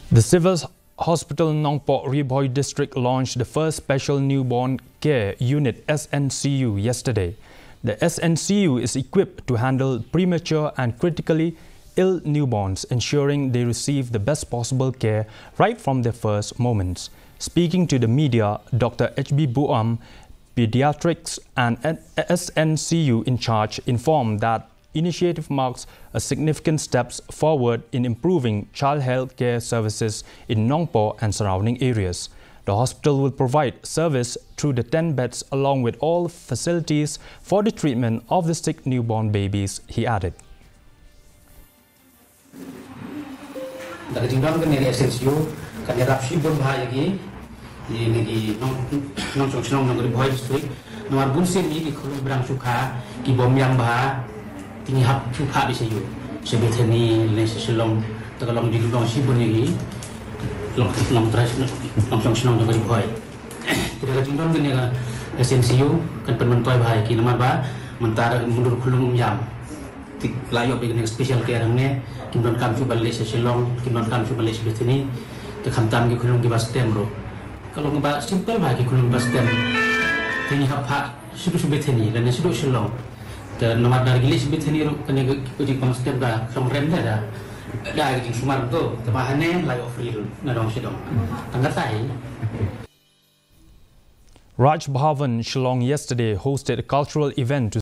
The Civil Hospital Nongpoh Riboy District launched the first Special Newborn Care Unit SNCU yesterday. The SNCU is equipped to handle premature and critically ill newborns, ensuring they receive the best possible care right from their first moments. Speaking to the media, Dr. H.B. Buam, Pediatrics and SNCU in charge, informed that initiative marks a significant steps forward in improving child health care services in Nongpoh and surrounding areas. The hospital will provide service through the 10 beds along with all facilities for the treatment of the sick newborn babies, he added. Tinggi hap cuka di sayu sebetulnya ni seselong terkalong di lubang sibun lagi long terus long senong dengan dibuai tidak jindong gini kan SNCU kan penmentuai bahaya kini nama mentara mundur kulung jam layak dengan special care ni kimdon kam cuba balik seselong kimdon kam cuba balik sebetulnya terkantam ke kulung di bastem bro kalau ngebak simple bahaya kulung bastem tinggi hap sudah sebetulnya dan sudah selong dan nomor dari gilis sebetulnya kena uji konsep dah kemarin dah uji sumar tu tebahannya layak free dulu nadong sedong tanggatai. Raj Bhavan Shillong yesterday hosted a cultural event to